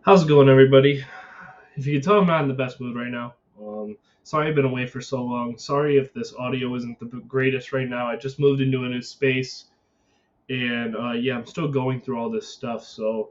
How's it going, everybody? If you can tell, I'm not in the best mood right now. Sorry I've been away for so long. Sorry if this audio isn't the greatest right now. I just moved into a new space, and yeah, I'm still going through all this stuff. So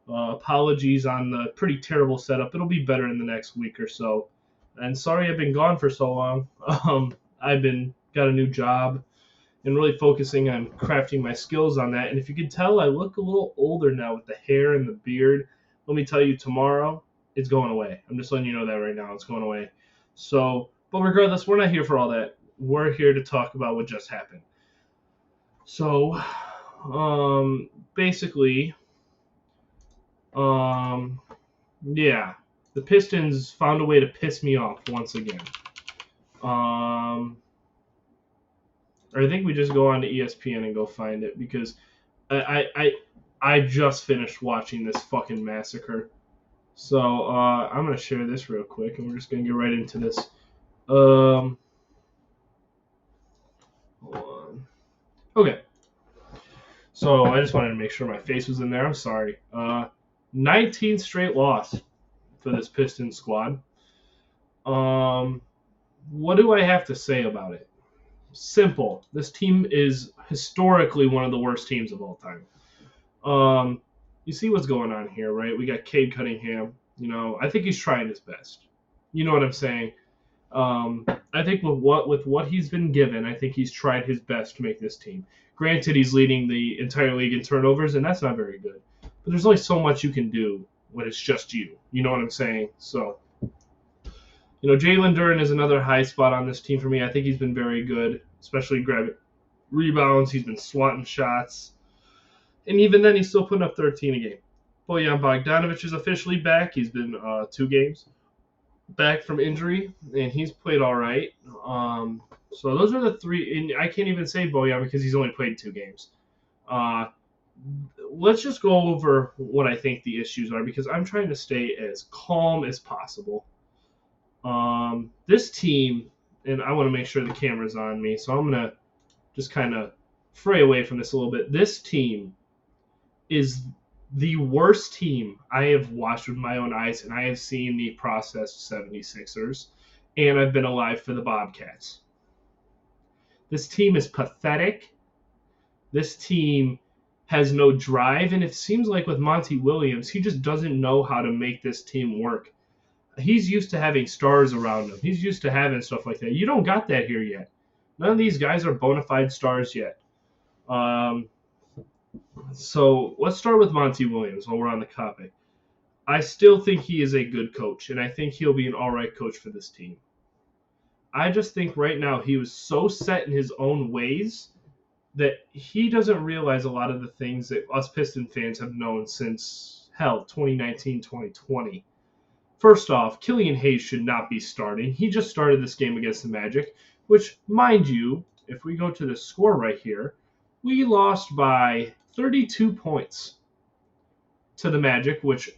apologies on the pretty terrible setup. It'll be better in the next week or so. And sorry I've been gone for so long. I've been got a new job and really focusing on crafting my skills on that. And if you can tell, I look a little older now with the hair and the beard. Let me tell you, tomorrow it's going away. I'm just letting you know that right now. It's going away. So, but regardless, we're not here for all that. We're here to talk about what just happened. So, basically, um, yeah, the Pistons found a way to piss me off once again. Um, or I think we just go on to ESPN and go find it because I just finished watching this fucking massacre. So I'm gonna share this real quick, and we're just gonna get right into this. Hold on. Okay. So I just wanted to make sure my face was in there. I'm sorry. 19th straight loss for this Pistons squad. What do I have to say about it? Simple. This team is historically one of the worst teams of all time. You see what's going on here, right? We got Cade Cunningham. I think he's trying his best. You know what I'm saying? I think with what he's been given, I think he's tried his best to make this team. Granted, he's leading the entire league in turnovers, and that's not very good. But there's only so much you can do when it's just you. You know what I'm saying? So, Jalen Duren is another high spot on this team for me. I think he's been very good, especially grabbing rebounds. He's been swatting shots. And even then, he's still putting up 13 a game. Bojan Bogdanovic is officially back. He's been 2 games back from injury, and he's played all right. So those are the 3. And I can't even say Bojan because he's only played 2 games. Let's just go over what I think the issues are because I'm trying to stay as calm as possible. This team, and I want to make sure the camera's on me, so I'm going to just kind of fray away from this a little bit. This team is the worst team I have watched with my own eyes, and I have seen the processed 76ers, and I've been alive for the Bobcats. This team is pathetic. This team has no drive, and it seems like with Monty Williams, he just doesn't know how to make this team work. He's used to having stars around him. He's used to having stuff like that. You don't got that here yet. None of these guys are bona fide stars yet. So let's start with Monty Williams while we're on the topic. I still think he is a good coach, and I think he'll be an all right coach for this team. I just think right now he was so set in his own ways that he doesn't realize a lot of the things that us Piston fans have known since, 2019, 2020. First off, Killian Hayes should not be starting. He just started this game against the Magic, which, mind you, if we go to the score right here, we lost by 32 points to the Magic, which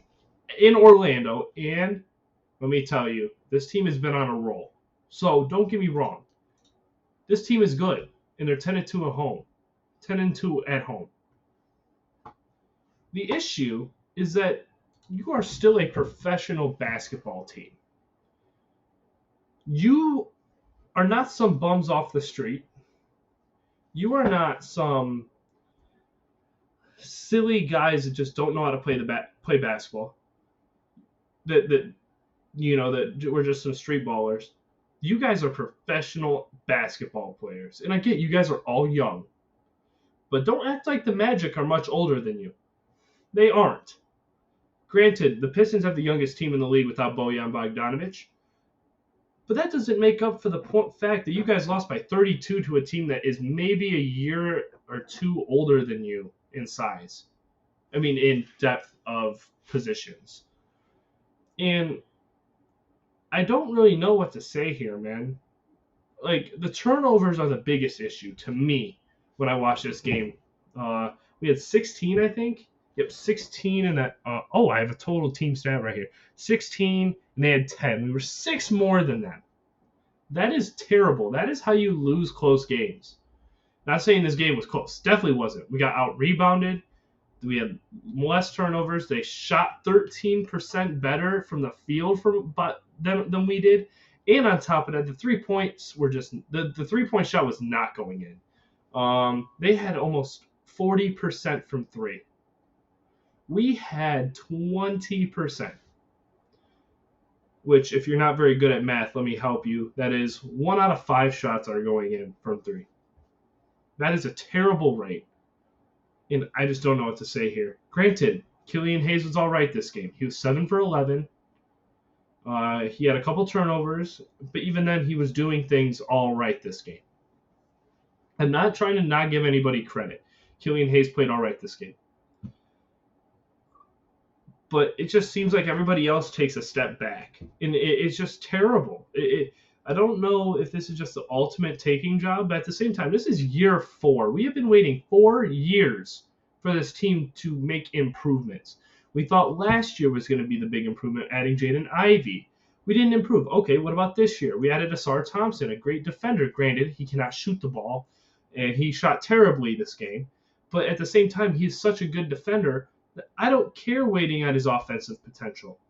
in Orlando, and let me tell you, this team has been on a roll. So don't get me wrong. This team is good, and they're 10-2 at home. 10-2 at home. The issue is that you are still a professional basketball team. You are not some bums off the street. You are not some silly guys that just don't know how to play basketball. That we're just some street ballers. You guys are professional basketball players, and I get you guys are all young, but don't act like the Magic are much older than you. They aren't. Granted, the Pistons have the youngest team in the league without Bojan Bogdanovic, but that doesn't make up for the fact that you guys lost by 32 to a team that is maybe a year or 2 older than you in size. I mean, in depth of positions. And I don't really know what to say here, man. Like, the turnovers are the biggest issue to me when I watch this game. We had 16, I think. Yep, 16 and that. I have a total team stat right here. 16, and they had 10. We were 6 more than them. That is terrible. That is how you lose close games. Not saying this game was close. Definitely wasn't. We got out-rebounded. We had less turnovers. They shot 13% better from the field than we did. And on top of that, the 3 points were just the 3 point shot was not going in. They had almost 40% from three. We had 20%, which, if you're not very good at math, let me help you. That is 1 out of 5 shots are going in from three. That is a terrible rate. And I just don't know what to say here. Granted, Killian Hayes was all right this game. He was 7 for 11. He had a couple turnovers, but even then, he was doing things all right this game. I'm not trying to not give anybody credit. Killian Hayes played all right this game. But it just seems like everybody else takes a step back. And it's just terrible. I don't know if this is just the ultimate taking job, but at the same time, this is year 4. We have been waiting 4 years for this team to make improvements. We thought last year was going to be the big improvement, adding Jaden Ivey. We didn't improve. Okay, what about this year? We added Asar Thompson, a great defender. Granted, he cannot shoot the ball, and he shot terribly this game. But at the same time, he's such a good defender that I don't care waiting on his offensive potential.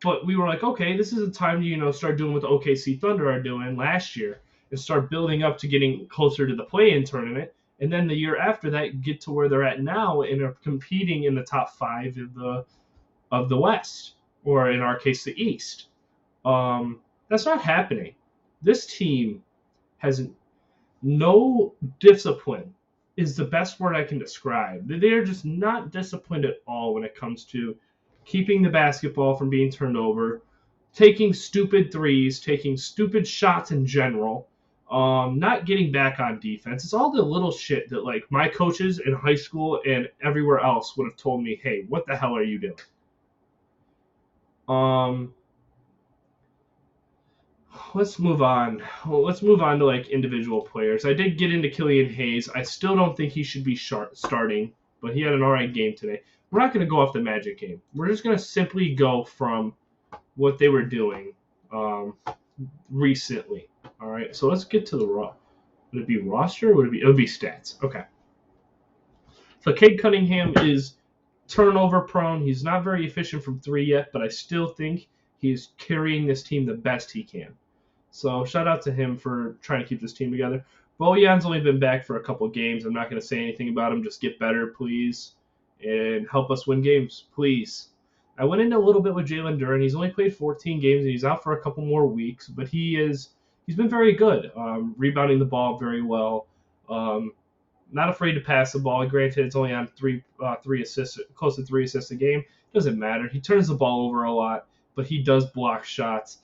But we were like, okay, this is a time to, start doing what the OKC Thunder are doing last year and start building up to getting closer to the play-in tournament. And then the year after that, get to where they're at now and are competing in the top 5 of the West, or in our case, the East. That's not happening. This team has no discipline, is the best word I can describe. They're just not disciplined at all when it comes to keeping the basketball from being turned over, taking stupid threes, taking stupid shots in general, not getting back on defense. It's all the little shit that, like, my coaches in high school and everywhere else would have told me, hey, what the hell are you doing? Let's move on. Well, let's move on to, like, individual players. I did get into Killian Hayes. I still don't think he should be starting, but he had an all right game today. We're not going to go off the Magic game. We're just going to simply go from what they were doing recently. All right, so let's get to the raw. Would it be roster or would it be? It would be stats. Okay. So Cade Cunningham is turnover prone. He's not very efficient from three yet, but I still think he's carrying this team the best he can. So shout out to him for trying to keep this team together. Bojan's only been back for a couple games. I'm not going to say anything about him. Just get better, please, and help us win games, please. I went into a little bit with Jalen Duren. He's only played 14 games, and he's out for a couple more weeks, but he's been very good, rebounding the ball very well, not afraid to pass the ball. Granted, it's only on three assists, close to 3 assists a game. Doesn't matter. He turns the ball over a lot, but he does block shots,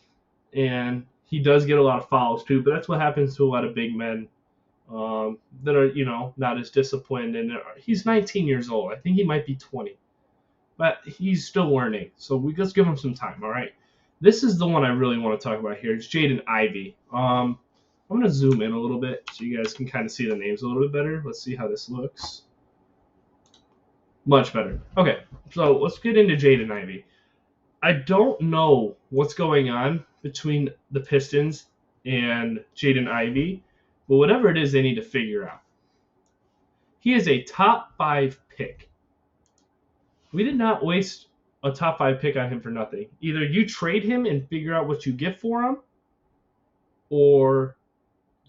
and he does get a lot of fouls too. But that's what happens to a lot of big men that are, not as disciplined. And he's 19 years old. I think he might be 20, but he's still learning. So let's give him some time. All right. This is the one I really want to talk about here. It's Jaden Ivey. I'm going to zoom in a little bit so you guys can kind of see the names a little bit better. Let's see how this looks. Much better. Okay, so let's get into Jaden Ivey. I don't know what's going on between the Pistons and Jaden Ivey, but whatever it is, they need to figure out. He is a top 5 pick. We did not waste a top 5 pick on him for nothing. Either you trade him and figure out what you get for him, or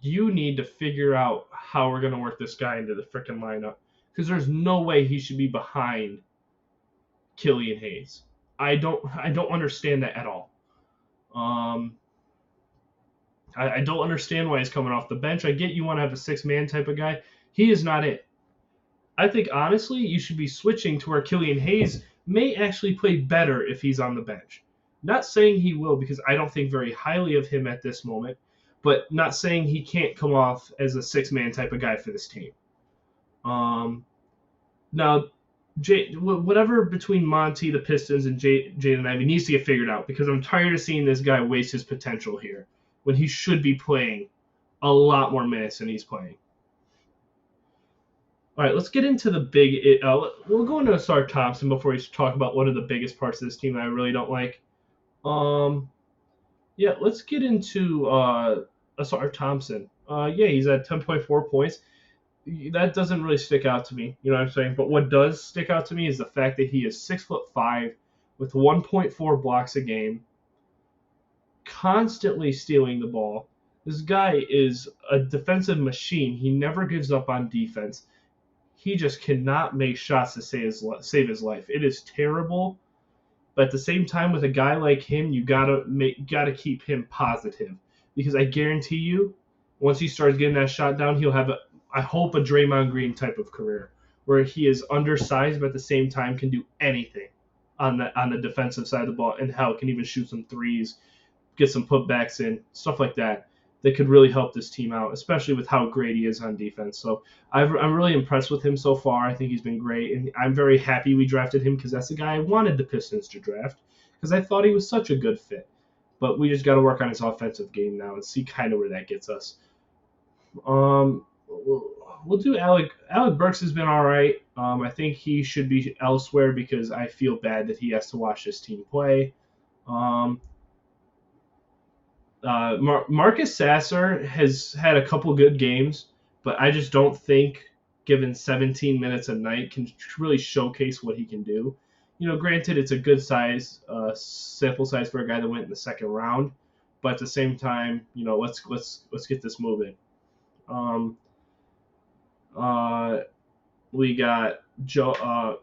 you need to figure out how we're going to work this guy into the freaking lineup, because there's no way he should be behind Killian Hayes. I don't understand that at all. I don't understand why he's coming off the bench. I get you want to have a 6-man type of guy. He is not it. I think, honestly, you should be switching to where Killian Hayes may actually play better if he's on the bench. Not saying he will, because I don't think very highly of him at this moment, but not saying he can't come off as a 6-man type of guy for this team. Now, whatever between Monty, the Pistons, and Jaden Ivey needs to get figured out, because I'm tired of seeing this guy waste his potential here when he should be playing a lot more minutes than he's playing. All right, let's get into the big. We'll go into Asar Thompson before we talk about one of the biggest parts of this team that I really don't like. Yeah, let's get into Asar Thompson. Yeah, he's at 10.4 points. that doesn't really stick out to me. You know what I'm saying? But what does stick out to me is the fact that he is 6'5" with 1.4 blocks a game, constantly stealing the ball. This guy is a defensive machine. He never gives up on defense. He just cannot make shots to save his life. It is terrible. But at the same time, with a guy like him, you gotta keep him positive, because I guarantee you, once he starts getting that shot down, he'll have I hope a Draymond Green type of career where he is undersized but at the same time can do anything on the defensive side of the ball, and hell, can even shoot some threes, get some putbacks in, stuff like that. That could really help this team out, especially with how great he is on defense. So I'm really impressed with him so far. I think he's been great, and I'm very happy we drafted him, because that's the guy I wanted the Pistons to draft, because I thought he was such a good fit. But we just got to work on his offensive game now and see kind of where that gets us. We'll do Alec. Alec Burks has been all right. I think he should be elsewhere because I feel bad that he has to watch this team play. Marcus Sasser has had a couple good games, but I just don't think, given 17 minutes a night, can really showcase what he can do. You know, granted, it's a good sample size for a guy that went in the second round, but at the same time, you know, let's get this moving. We got Joe.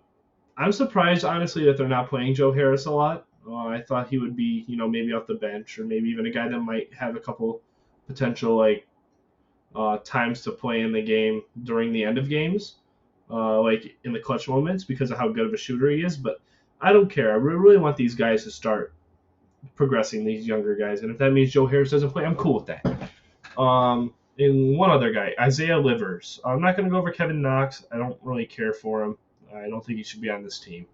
I'm surprised, honestly, that they're not playing Joe Harris a lot. I thought he would be, you know, maybe off the bench, or maybe even a guy that might have a couple potential times to play in the game during the end of games, like in the clutch moments, because of how good of a shooter he is. But I don't care. I really want these guys to start progressing, these younger guys, and if that means Joe Harris doesn't play, I'm cool with that. And one other guy, Isaiah Livers. I'm not going to go over Kevin Knox. I don't really care for him. I don't think he should be on this team.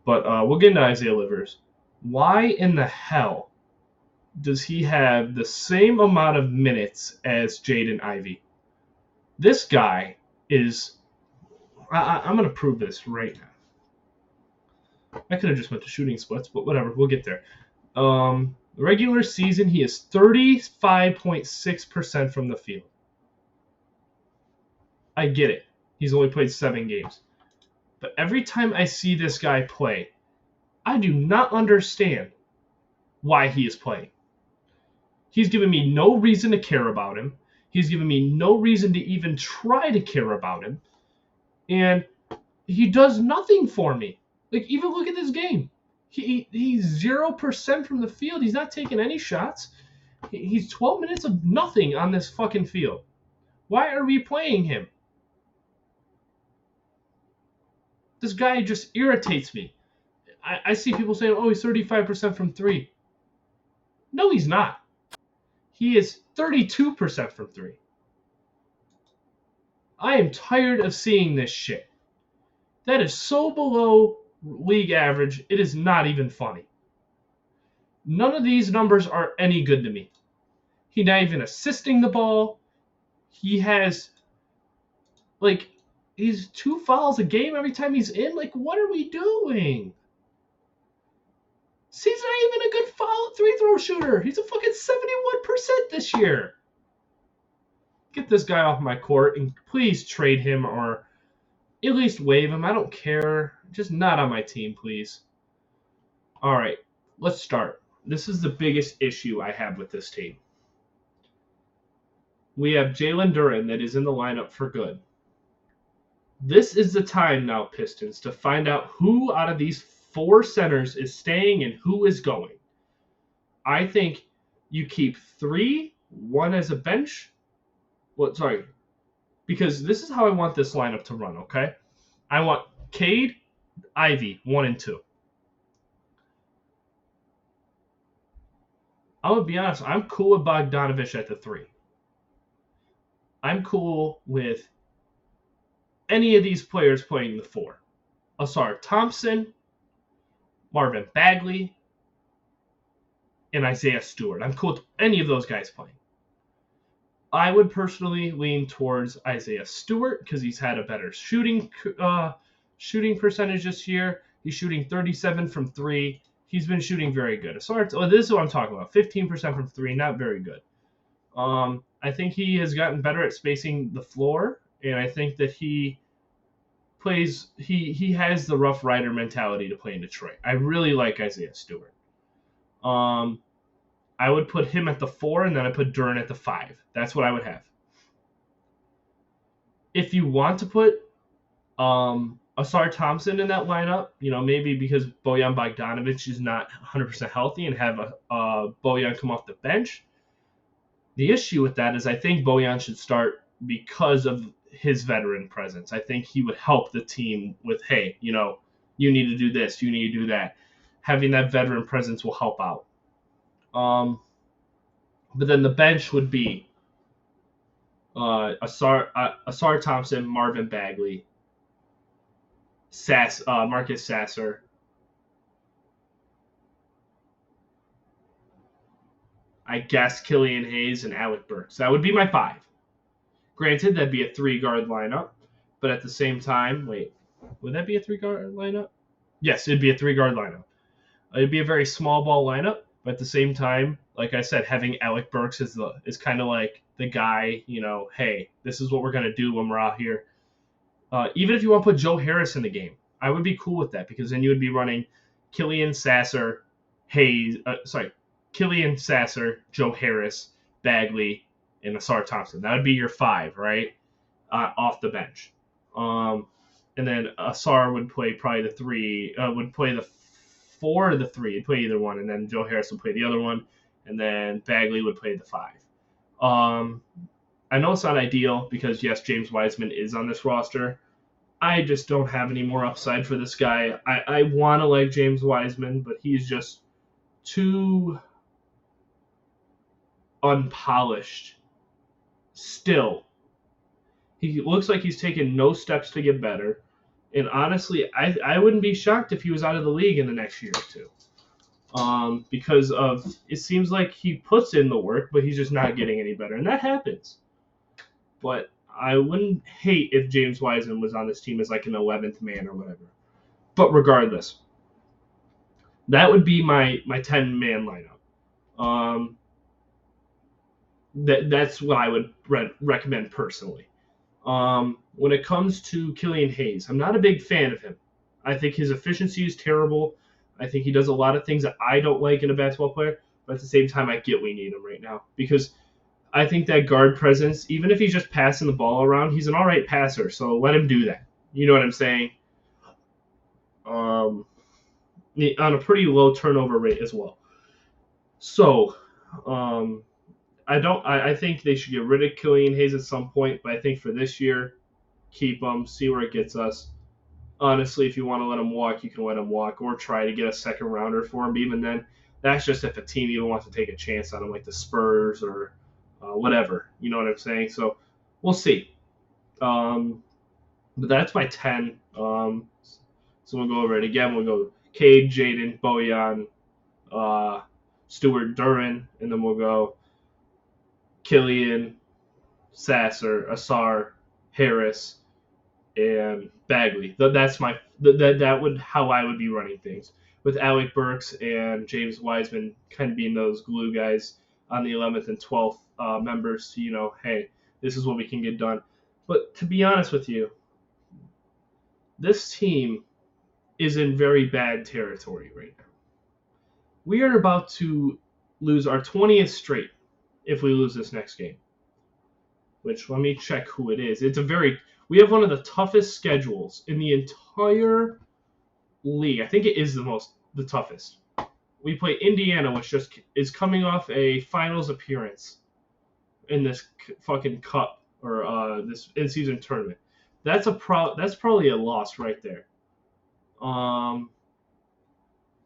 But we'll get into Isaiah Livers. Why in the hell does he have the same amount of minutes as Jaden Ivey? This guy is... I'm going to prove this right now. I could have just went to shooting splits, but whatever. We'll get there. Regular season, he is 35.6% from the field. I get it. He's only played 7 games. But every time I see this guy play, I do not understand why he is playing. He's given me no reason to care about him. He's given me no reason to even try to care about him. And he does nothing for me. Like, even look at this game. He's 0% from the field. He's not taking any shots. He's 12 minutes of nothing on this fucking field. Why are we playing him? This guy just irritates me. I see people saying, oh, he's 35% from 3. No, he's not. He is 32% from 3. I am tired of seeing this shit. That is so below league average, it is not even funny. None of these numbers are any good to me. He's not even assisting the ball. He has, he's 2 fouls a game every time he's in. Like, what are we doing? He's not even a good foul 3-throw shooter. He's a fucking 71% this year. Get this guy off my court and please trade him, or at least waive him. I don't care. Just not on my team, please. All right, let's start. This is the biggest issue I have with this team. We have Jalen Duren that is in the lineup for good. This is the time now, Pistons, to find out who out of these 4 centers is staying and who is going. I think you keep 3, 1 as a bench. Because this is how I want this lineup to run, okay? I want Cade, Ivy, 1 and 2. I'm going to be honest, I'm cool with Bogdanovich at the 3. I'm cool with any of these players playing the 4. Asar Thompson, Marvin Bagley, and Isaiah Stewart. I'm cool with any of those guys playing. I would personally lean towards Isaiah Stewart because he's had a better shooting percentage this year. He's shooting 37 from 3. He's been shooting very good. This is what I'm talking about. 15% from 3, not very good. I think he has gotten better at spacing the floor and I think that he has the Rough Rider mentality to play in Detroit. I really like Isaiah Stewart. I would put him at the 4, and then I put Duren at the 5. That's what I would have. If you want to put Asar Thompson in that lineup, maybe because Bojan Bogdanovic is not 100% healthy and have Bojan come off the bench. The issue with that is I think Bojan should start because of his veteran presence. I think he would help the team with, hey, you need to do this, you need to do that. Having that veteran presence will help out. But then the bench would be Asar Thompson, Marvin Bagley, Marcus Sasser, I guess Killian Hayes and Alec Burks. That would be my 5. Granted, that'd be a 3-guard lineup, but at the same time, would that be a 3-guard lineup? Yes, it'd be a 3-guard lineup. It'd be a very small ball lineup, but at the same time, like I said, having Alec Burks is kind of like the guy, hey, this is what we're going to do when we're out here. Even if you want to put Joe Harris in the game, I would be cool with that because then you would be running Killian Sasser, Joe Harris, Bagley, and Asar Thompson. That would be your 5, right? Off the bench. And then Asar would play probably the 3, would play the 4 or the 3. He'd play either one, and then Joe Harris would play the other one, and then Bagley would play the 5. I know it's not ideal because, yes, James Wiseman is on this roster. I just don't have any more upside for this guy. I want to like James Wiseman, but he's just too unpolished still. He looks like he's taken no steps to get better. And honestly, I wouldn't be shocked if he was out of the league in the next year or two. Because it seems like he puts in the work, but he's just not getting any better. And that happens. But I wouldn't hate if James Wiseman was on this team as like an 11th man or whatever. But regardless, that would be my 10-man lineup. That's what I would recommend personally. When it comes to Killian Hayes, I'm not a big fan of him. I think his efficiency is terrible. I think he does a lot of things that I don't like in a basketball player, but at the same time, I get we need him right now because I think that guard presence, even if he's just passing the ball around, he's an all right passer, so let him do that. You know what I'm saying? On a pretty low turnover rate as well. So, I think they should get rid of Killian Hayes at some point, but I think for this year, keep him, see where it gets us. Honestly, if you want to let him walk, you can let him walk, or try to get a second rounder for him. But even then, that's just if a team even wants to take a chance on him, like the Spurs or whatever. You know what I'm saying? So we'll see. But that's my 10. So we'll go over it again. We'll go Cade, Jaden, Bojan, Stewart, Duren, and then we'll go Killian, Sasser, Asar, Harris, and Bagley. That's how I would be running things, with Alec Burks and James Wiseman kind of being those glue guys on the 11th and 12th members to, hey, this is what we can get done. But to be honest with you, this team is in very bad territory right now. We are about to lose our 20th straight if we lose this next game. Which, let me check who it is. We have one of the toughest schedules in the entire league. I think it is the toughest. We play Indiana, which just is coming off a finals appearance in this fucking cup or this in-season tournament. That's probably a loss right there.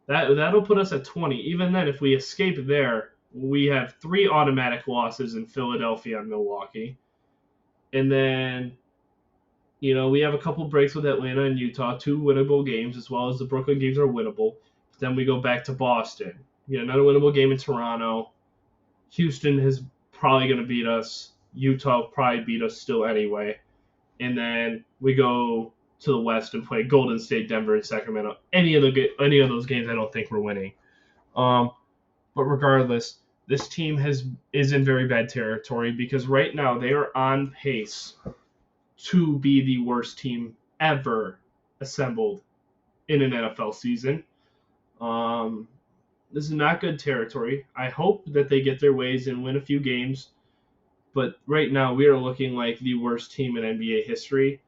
That'll put us at 20. Even then, if we escape there, we have 3 automatic losses in Philadelphia and Milwaukee. And then, we have a couple breaks with Atlanta and Utah, 2 winnable games, as well as the Brooklyn games are winnable. But then we go back to Boston. Another winnable game in Toronto. Houston is probably going to beat us. Utah will probably beat us still anyway. And then we go to the West and play Golden State, Denver, and Sacramento. Any of those games, I don't think we're winning. But regardless, this team is in very bad territory because right now they are on pace to be the worst team ever assembled in an NFL season. Um, this is not good territory. I hope that they get their ways and win a few games. But right now, we are looking like the worst team in NBA history.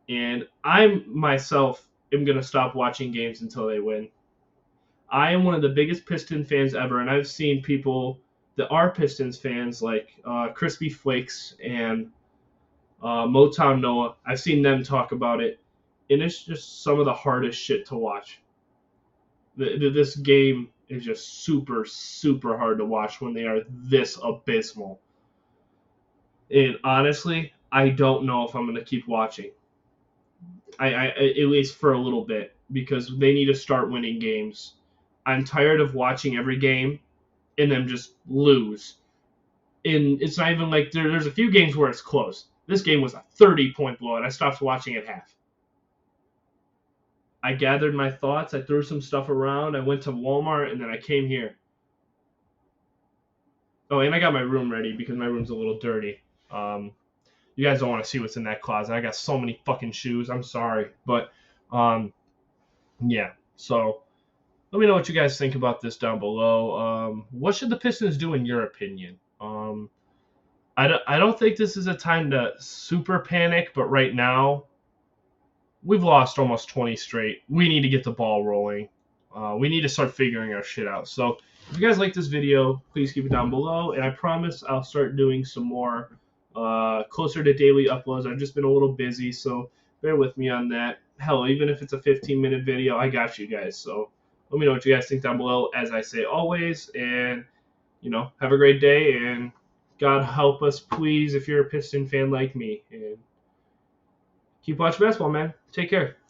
And I myself am going to stop watching games until they win. I am one of the biggest Piston fans ever, and I've seen people that are Pistons fans, like Crispy Flakes and Motown Noah. I've seen them talk about it, and it's just some of the hardest shit to watch. This game is just super, super hard to watch when they are this abysmal. And honestly, I don't know if I'm going to keep watching. I at least for a little bit, because they need to start winning games. I'm tired of watching every game and them just lose. And it's not even like there's a few games where it's close. This game was a 30-point blowout. I stopped watching at half. I gathered my thoughts. I threw some stuff around. I went to Walmart, and then I came here. Oh, and I got my room ready because my room's a little dirty. You guys don't want to see what's in that closet. I got so many fucking shoes. I'm sorry. But, yeah. So, let me know what you guys think about this down below. What should the Pistons do in your opinion? I don't think this is a time to super panic, but right now, we've lost almost 20 straight. We need to get the ball rolling. We need to start figuring our shit out. So, if you guys like this video, please keep it down below. And I promise I'll start doing some more closer to daily uploads. I've just been a little busy, so bear with me on that. Hell, even if it's a 15-minute video, I got you guys. So, let me know what you guys think down below, as I say always. And, have a great day. And God help us, please, if you're a Piston fan like me. And keep watching basketball, man. Take care.